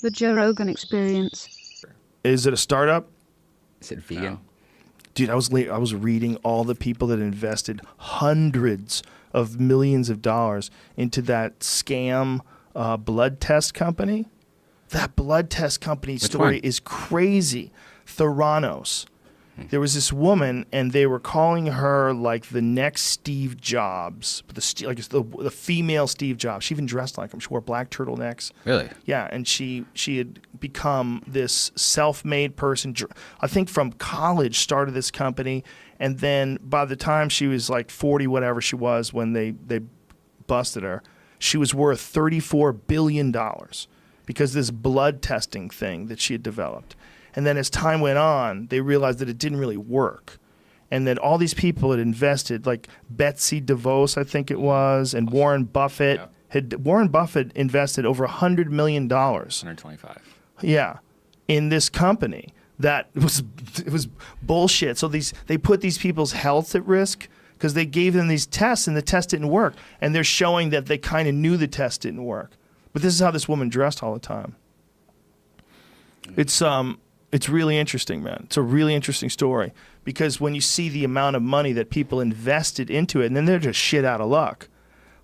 The Joe Rogan Experience. Is it a startup? Is it vegan? No. Dude, I was reading all the people that invested hundreds of millions of dollars into that scam blood test company. That blood test company story is crazy. Theranos. There was this woman, and they were calling her like the next Steve Jobs, the female Steve Jobs. She even dressed like him. She wore black turtlenecks. Really? Yeah, and she had become this self-made person. I think from college started this company, and then by the time she was like 40, whatever she was when they busted her, she was worth $34 billion because this blood testing thing that she had developed. And then as time went on, they realized that it didn't really work. And that all these people had invested, like Betsy DeVos, I think it was, and Warren Buffett. Yeah. Warren Buffett invested over $100 million. 125. Yeah, in this company that it was bullshit. So they put these people's health at risk because they gave them these tests and the test didn't work. And they're showing that they kind of knew the test didn't work. But this is how this woman dressed all the time. It's really interesting, man. It's a really interesting story because when you see the amount of money that people invested into it, and then they're just shit out of luck.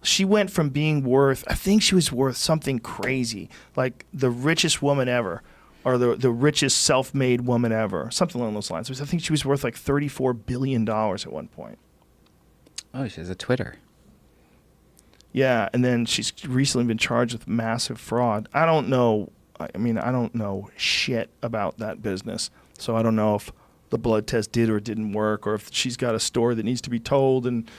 She went from being worth, I think she was worth something crazy, like the richest woman ever, or the richest self-made woman ever, something along those lines. I think she was worth like $34 billion at one point. Oh, she has a Twitter. Yeah, and then she's recently been charged with massive fraud. I don't know shit about that business. So I don't know if the blood test did or didn't work, or if she's got a story that needs to be told, and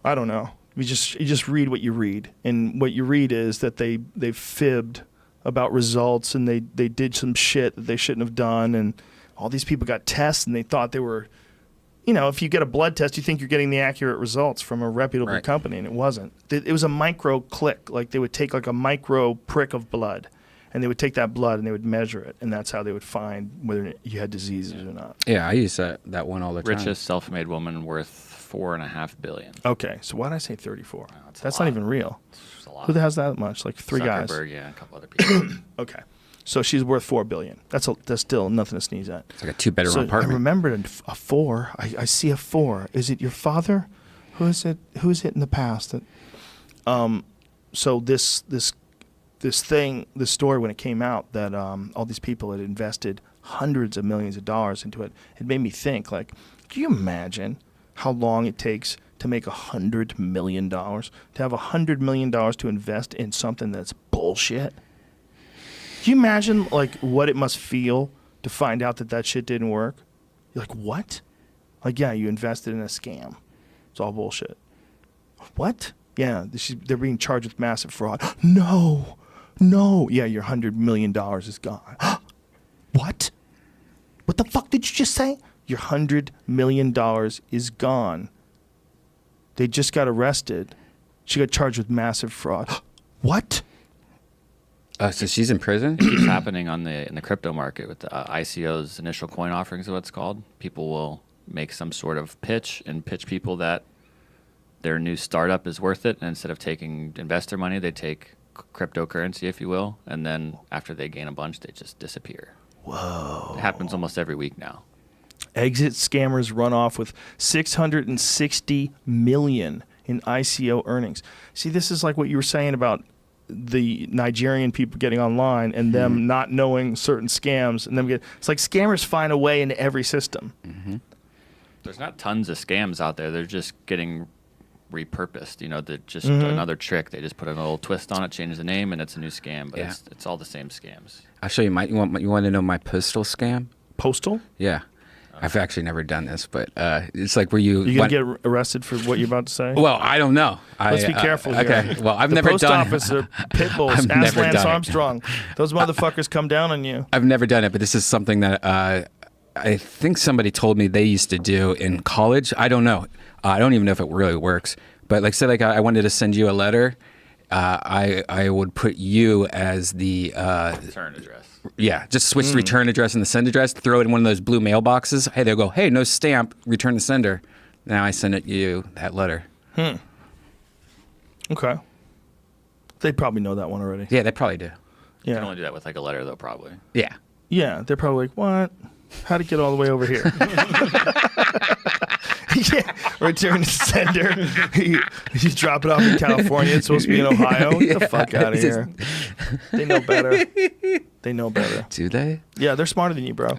I don't know. You just read what you read. And what you read is that they fibbed about results, and they did some shit that they shouldn't have done, and all these people got tests and they thought they were, if you get a blood test, you think you're getting the accurate results from a reputable company, and it wasn't. It was a micro click. Like they would take like a micro prick of blood, and they would take that blood and they would measure it, and that's how they would find whether you had diseases or not. Yeah, I use that one all the time. Richest self-made woman worth $4.5 billion. Okay, so why did I say 34? That's not not even real. It's a lot. Who has that much? Like three guys. Zuckerberg, yeah, a couple other people. Okay, so she's worth $4 billion. That's still nothing to sneeze at. It's like a two-bedroom So apartment. I remembered a 4. I see a 4. Is it your father? Who is it? Who is it in the past? So this story when it came out that all these people had invested hundreds of millions of dollars into it, it made me think, like, can you imagine how long it takes to make $100 million? To have $100 million to invest in something that's bullshit? Can you imagine, like, what it must feel to find out that shit didn't work? You're like, what? Like, yeah, you invested in a scam. It's all bullshit. What? Yeah, they're being charged with massive fraud. No. Yeah, your $100 million is gone. What? What the fuck did you just say? Your $100 million is gone. They just got arrested. She got charged with massive fraud. What? So she's in prison? It keeps happening in the crypto market with the ICOs, initial coin offerings is what it's called. People will make some sort of pitch and pitch people that their new startup is worth it. And instead of taking investor money, they take cryptocurrency, if you will. And then after they gain a bunch, they just disappear. Whoa. It happens almost every week now. Exit scammers run off with $660 million in ICO earnings. See, this is like what you were saying about the Nigerian people getting online and them not knowing certain scams, and it's like scammers find a way into every system. Mm-hmm. There's not tons of scams out there. They're just getting repurposed. They're just another trick. They just put a little twist on it, change the name, and it's a new scam. But it's all the same scams. I'll show you you want to know my postal scam? Postal? Yeah. I've actually never done this, but it's like where you... You're going to get arrested for what you're about to say? Well, I don't know. Let's be careful here. Okay, well, I've never done... The post office are pit bulls. I've Ask never Lance done it. Armstrong. Those motherfuckers come down on you. I've never done it, but this is something that I think somebody told me they used to do in college. I don't know. I don't even know if it really works. But like, say, like I wanted to send you a letter. I would put you as the... Return address. Yeah, just switch the return address and the send address, throw it in one of those blue mailboxes. Hey, they'll go, hey, no stamp, return the sender. Now I send it you that letter. Okay. They probably know that one already. Yeah, they probably do. You Yeah. can only do that with like a letter, though, probably. Yeah. Yeah, they're probably like, what? How'd it get all the way over here? Yeah, return to sender. you drop it off in California. It's supposed to be in Ohio. Get the fuck out of here. They know better. They know better. Do they? Yeah, they're smarter than you, bro.